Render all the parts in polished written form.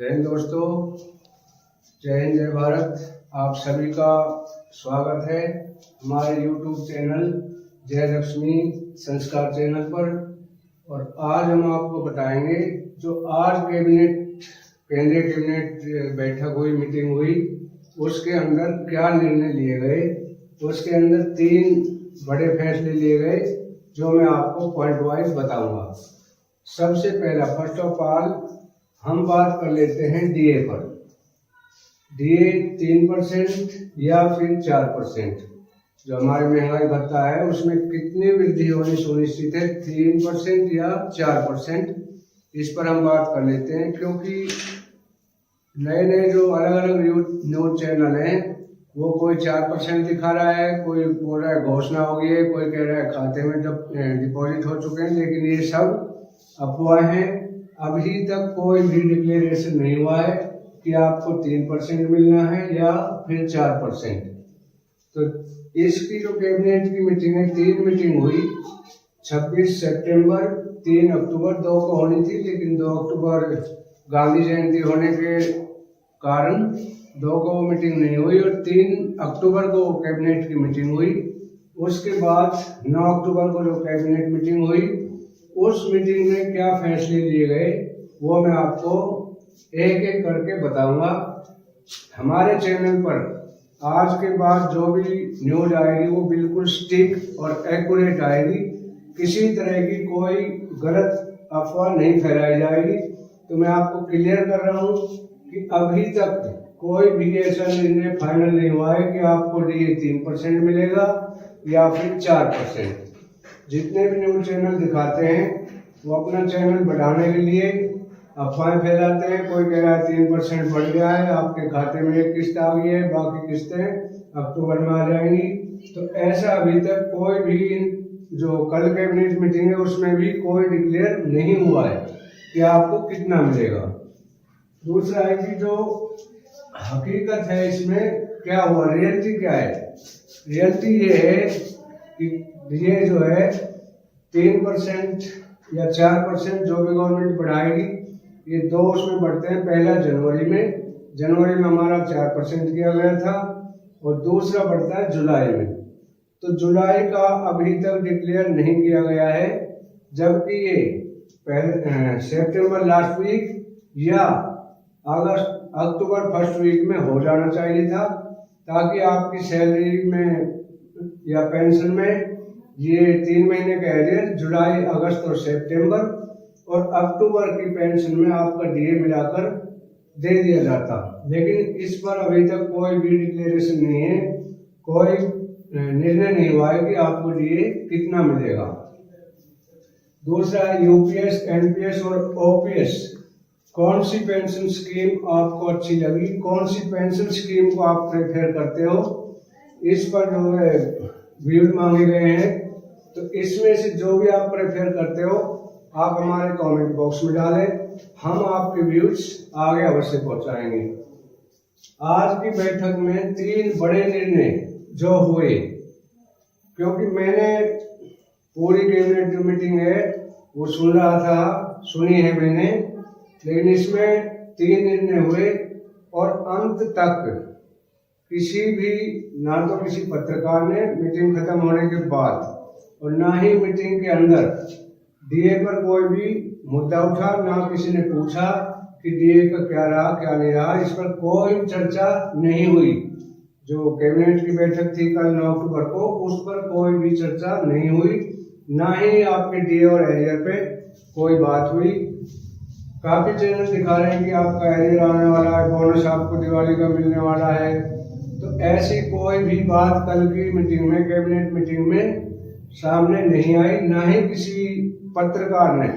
जय हिंद दोस्तों, जय हिंद, जय भारत। आप सभी का स्वागत है हमारे YouTube चैनल जय लक्ष्मी संस्कार चैनल पर। और आज हम आपको बताएंगे जो आज केंद्रीय कैबिनेट बैठक हुई, मीटिंग हुई, उसके अंदर क्या निर्णय लिए गए। उसके अंदर 3 बड़े फैसले लिए गए जो मैं आपको पॉइंट वाइज बताऊंगा। सबसे पहला, फर्स्ट ऑफ ऑल हम बात कर लेते हैं डीए पर। डीए 3% या फिर 4%, जो हमारे महंगाई भत्ता है उसमें कितनी वृद्धि होनी सुनिश्चित है, 3% या 4%, इस पर हम बात कर लेते हैं। क्योंकि नए नए जो अलग अलग न्यूज चैनल हैं वो कोई 4% दिखा रहा है, कोई बोल रहा है घोषणा हो गई है, कोई कह रहा है खाते में डिपॉजिट हो चुके हैं, लेकिन ये सब अफवाह हैं। अभी तक कोई भी डिक्लेरेशन नहीं हुआ है कि आपको 3% मिलना है या फिर 4%। तो इसकी जो कैबिनेट की मीटिंग है, 3 मीटिंग हुई, 26 सितंबर, 3 अक्टूबर, 2 को होनी थी, लेकिन 2 अक्टूबर गांधी जयंती होने के कारण 2 को मीटिंग नहीं हुई और 3 अक्टूबर को कैबिनेट की मीटिंग हुई। उसके बाद 9 अक्टूबर को जो कैबिनेट मीटिंग हुई, उस मीटिंग में क्या फैसले लिए गए वो मैं आपको एक एक करके बताऊंगा। हमारे चैनल पर आज के बाद जो भी न्यूज आएगी वो बिल्कुल स्टिक और एक्यूरेट आएगी, किसी तरह की कोई गलत अफवाह नहीं फैलाई जाएगी। तो मैं आपको क्लियर कर रहा हूँ कि अभी तक कोई भी ऐसा निर्णय फाइनल नहीं हुआ है कि आपको डीए 3% मिलेगा या फिर 4%। जितने भी न्यूज चैनल दिखाते हैं वो अपना चैनल बढ़ाने के लिए अफवाहें फैलाते हैं। कोई कह रहा है 3% बढ़ गया है, आपके खाते में एक किस्त आ गई है, बाकी किस्तें अक्टूबर में आ जाएंगी। तो ऐसा अभी तक कोई भी जो कल कैबिनेट मीटिंग है उसमें भी कोई डिक्लेयर नहीं हुआ है कि आपको कितना मिलेगा। दूसरा है कि जो हकीकत है इसमें क्या हुआ, रियलिटी क्या है। रियलिटी ये है कि ये जो है 3% या 4% जो भी गवर्नमेंट बढ़ाएगी, ये 2 उसमें बढ़ते हैं। पहला जनवरी में हमारा 4% किया गया था और दूसरा बढ़ता है जुलाई में। तो जुलाई का अभी तक डिक्लेयर नहीं किया गया है, जबकि ये सितंबर लास्ट वीक या अक्टूबर फर्स्ट वीक में हो जाना चाहिए था, ताकि आपकी सैलरी में या पेंशन में ये 3 महीने का एरियर, जुलाई, अगस्त और सितंबर और अक्टूबर की पेंशन में आपका डीए मिलाकर दे दिया जाता। लेकिन इस पर अभी तक कोई भी डिक्लेरेशन नहीं है, कोई निर्णय नहीं हुआ है कि आपको डीए कितना मिलेगा। दूसरा है यूपीएस, एनपीएस और ओपीएस। कौन सी पेंशन स्कीम आपको अच्छी लगी, कौन सी पेंशन स्कीम को आप प्रेफर करते हो, इस पर जो है व्यूज मांगे गए हैं। तो इसमें से जो भी आप प्रेफर करते हो आप हमारे कमेंट बॉक्स में डालें, हम आपके व्यूज आगे अवश्य पहुंचाएंगे। आज की बैठक में 3 बड़े निर्णय जो हुए, क्योंकि मैंने पूरी कैबिनेट जो मीटिंग है वो सुनी है मैंने, लेकिन इसमें 3 निर्णय हुए और अंत तक ना तो किसी पत्रकार ने मीटिंग खत्म होने के बाद और ना ही मीटिंग के अंदर डीए पर कोई भी मुद्दा उठा, ना किसी ने पूछा कि डीए का क्या रहा क्या नहीं रहा, इस पर कोई चर्चा नहीं हुई। जो कैबिनेट की बैठक थी कल 9 अक्टूबर को, उस पर कोई भी चर्चा नहीं हुई, ना ही आपके डीए और एरियर पे कोई बात हुई। काफी चैनल दिखा रहे हैं कि आपका एरियर आने वाला है, बोनस आपको दिवाली का मिलने वाला है। तो ऐसी कोई भी बात कल की मीटिंग में, कैबिनेट मीटिंग में सामने नहीं आई, ना ही किसी पत्रकार ने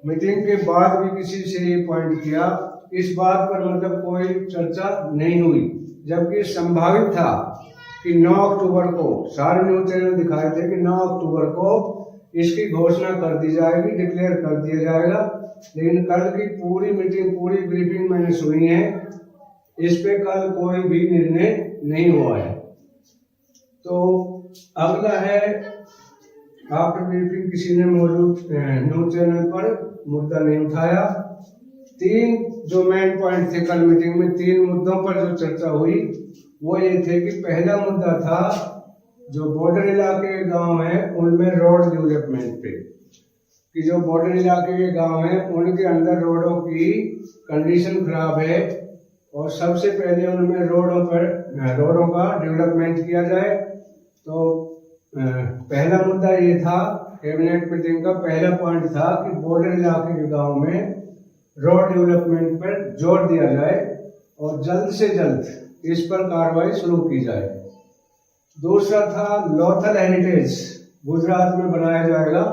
मीटिंग के बाद भी किसी से ये पॉइंट किया। इस बात पर मतलब कोई चर्चा नहीं हुई, जबकि संभावित था कि 9 अक्टूबर को, सारे न्यूज चैनल दिखाए थे कि 9 अक्टूबर को इसकी घोषणा कर दी जाएगी, डिक्लेयर कर दिया जाएगा। लेकिन कल की पूरी मीटिंग, पूरी ब्रीफिंग मैंने सुनी है, इस पे कल कोई भी निर्णय नहीं हुआ है। तो अगला है, आफ्टर ब्रीफिंग किसी ने मौजूद न्यूज चैनल पर मुद्दा नहीं उठाया। तीन जो मेन पॉइंट थे कल मीटिंग में, तीन मुद्दों पर जो चर्चा हुई वो ये थे कि पहला मुद्दा था जो बॉर्डर इलाके के गांव हैं उनमें रोड डेवलपमेंट पे, कि जो बॉर्डर इलाके के गांव हैं उनके अंदर रोडों की कंडीशन खराब है और सबसे पहले उनमें रोडों का डेवलपमेंट किया जाए। तो पहला मुद्दा ये था, कैबिनेट मीटिंग का पहला पॉइंट था कि बॉर्डर इलाके के गांव में रोड डेवलपमेंट पर जोर दिया जाए और जल्द से जल्द इस पर कार्रवाई शुरू की जाए। दूसरा था लोथल हेरिटेज गुजरात में बनाया जाएगा,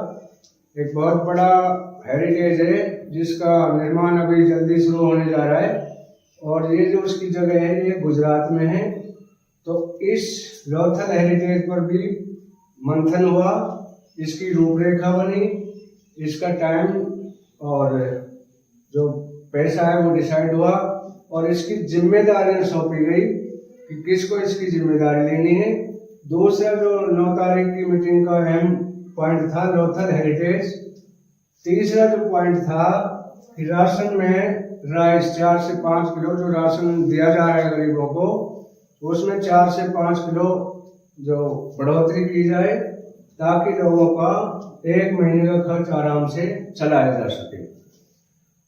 एक बहुत बड़ा हेरिटेज है जिसका निर्माण अभी जल्दी शुरू होने जा रहा है और ये जो उसकी जगह है ये गुजरात में है। तो इस लोथल हेरिटेज पर भी मंथन हुआ, इसकी रूपरेखा बनी, इसका टाइम और जो पैसा है वो डिसाइड हुआ और इसकी जिम्मेदारियां सौंपी गई कि किसको इसकी जिम्मेदारी लेनी है। दूसरा जो 9 तारीख की मीटिंग का अहम पॉइंट था लोथल हेरिटेज। तीसरा जो पॉइंट था कि राशन में राइस 4 से 5 किलो जो राशन दिया जा रहा है गरीबों को, उसमें 4 से 5 किलो जो बढ़ोतरी की जाए ताकि लोगों का 1 महीने का खर्च आराम से चलाया जा सके।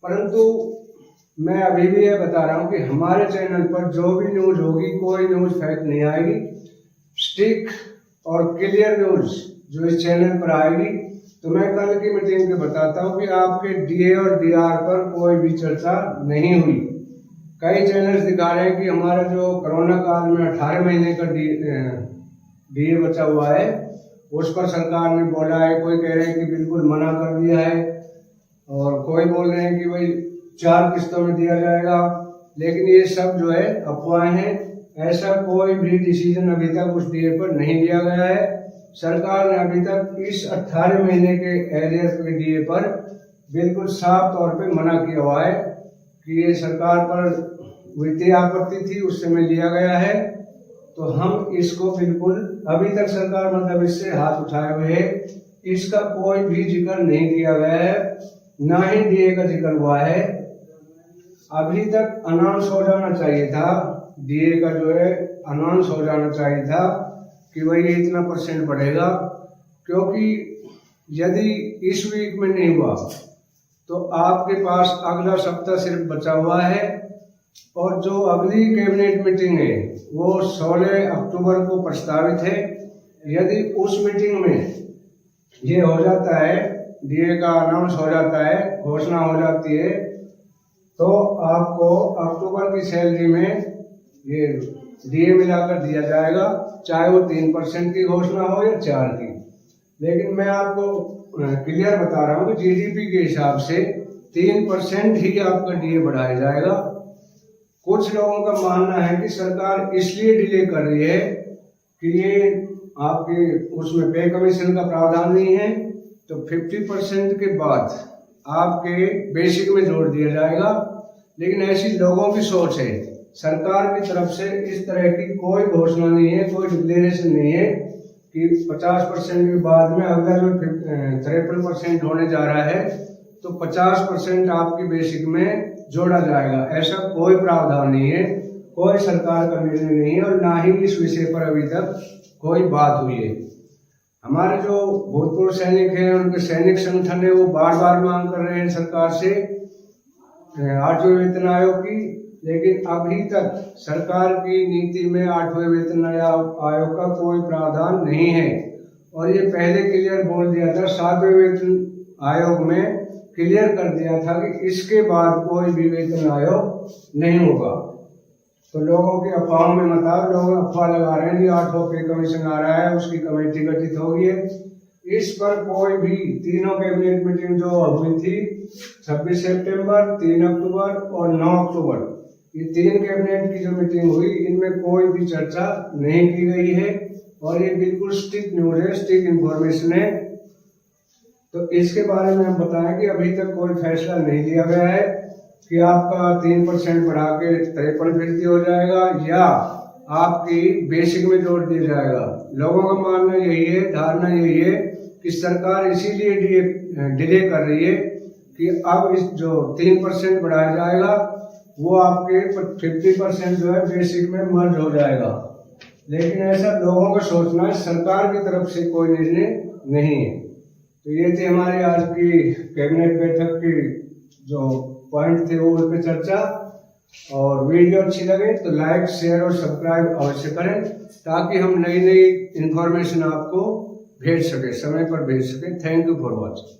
परंतु मैं अभी भी ये बता रहा हूँ कि हमारे चैनल पर जो भी न्यूज होगी कोई न्यूज फैक्ट नहीं आएगी, स्टिक और क्लियर न्यूज जो इस चैनल पर आएगी। तो मैं कल की मीटिंग में बताता हूँ कि आपके डीए और डीआर पर कोई भी चर्चा नहीं हुई। कई चैनल्स दिखा रहे हैं कि हमारा जो कोरोना काल में 18 महीने का डीए बचा हुआ है उस पर सरकार ने बोला है, कोई कह रहे हैं कि बिल्कुल मना कर दिया है और कोई बोल रहे हैं कि भाई 4 किस्तों में दिया जाएगा, लेकिन ये सब जो है अफवाहें हैं। ऐसा कोई भी डिसीजन अभी तक उस डीए पर नहीं लिया गया है। सरकार ने अभी तक इस 18 महीने के एरियर के डीए पर बिल्कुल साफ तौर पे मना किया हुआ है कि ये सरकार पर वित्तीय आपत्ति थी उस समय लिया गया है। तो हम इसको बिल्कुल अभी तक सरकार मतलब इससे हाथ उठाए हुए है, इसका कोई भी जिक्र नहीं किया गया है, ना ही डीए का जिक्र हुआ है। अभी तक अनाउंस हो जाना चाहिए था, डीए का जो है अनाउंस हो जाना चाहिए था कि भाई ये इतना % बढ़ेगा, क्योंकि यदि इस वीक में नहीं हुआ तो आपके पास अगला सप्ताह सिर्फ बचा हुआ है और जो अगली कैबिनेट मीटिंग है वो 16 अक्टूबर को प्रस्तावित है। यदि उस मीटिंग में ये हो जाता है, डीए का अनाउंस हो जाता है, घोषणा हो जाती है, तो आपको अक्टूबर की सैलरी में ये डीए मिलाकर दिया जाएगा, चाहे वो 3% की घोषणा हो या 4 की। लेकिन मैं आपको क्लियर बता रहा हूँ कि जीडीपी के हिसाब से 3% ही आपका डीए बढ़ाया जाएगा। कुछ लोगों का मानना है कि सरकार इसलिए डिले कर रही है कि ये आपके उसमें पे कमीशन का प्रावधान नहीं है, तो 50% के बाद आपके बेसिक में जोड़ दिया जाएगा। लेकिन ऐसी लोगों की सोच है, सरकार की तरफ से इस तरह की कोई घोषणा नहीं है, कोई डिक्लेरेशन नहीं है कि 50% के बाद में अगला जो 53% होने जा रहा है तो 50% आपकी बेसिक में जोड़ा जाएगा। ऐसा कोई प्रावधान नहीं है, कोई सरकार का निर्णय नहीं है और ना ही इस विषय पर अभी तक कोई बात हुई है। हमारे जो भूतपूर्व सैनिक हैं, उनके सैनिक संगठन है, वो बार बार मांग कर रहे हैं सरकार से 8वें वेतन आयोग की, लेकिन अभी तक सरकार की नीति में 8वें वेतन आयोग का कोई प्रावधान नहीं है। और ये पहले क्लियर बोल दिया था, 7वें वेतन आयोग में क्लियर कर दिया था कि इसके बाद कोई भी वेतन आयोग नहीं होगा। तो लोगों की अफवाहों में मत आओ, लोग अफवाह लगा रहे हैं कि 8वां पे कमीशन आ रहा है, उसकी कमेटी गठित हो गई है। इस पर कोई भी तीनों कैबिनेट मीटिंग जो हुई थी 26 सितंबर, 3 अक्टूबर और 9 अक्टूबर, ये 3 कैबिनेट की जो मीटिंग हुई इनमें कोई भी चर्चा नहीं की गई है और ये बिल्कुल स्टिक न्यूज है, स्टिक इंफॉर्मेशन है। तो इसके बारे में हम बताएं कि अभी तक कोई फैसला नहीं लिया गया है कि आपका 3% बढ़ा के 53% हो जाएगा या आपकी बेसिक में जोड़ दिया जाएगा। लोगों का मानना यही है, धारणा यही है कि सरकार इसीलिए डिले कर रही है कि अब इस जो 3% बढ़ाया जाएगा वो आपके 50% जो है बेसिक में मर्ज हो जाएगा। लेकिन ऐसा लोगों को सोचना है, सरकार की तरफ से कोई निर्णय नहीं है। तो ये थी हमारी आज की कैबिनेट बैठक की जो पॉइंट थे वो उन पे चर्चा। और वीडियो अच्छी लगे तो लाइक, शेयर और सब्सक्राइब अवश्य करें, ताकि हम नई नई इंफॉर्मेशन आपको भेज सके, समय पर भेज सके। Thank you for watching.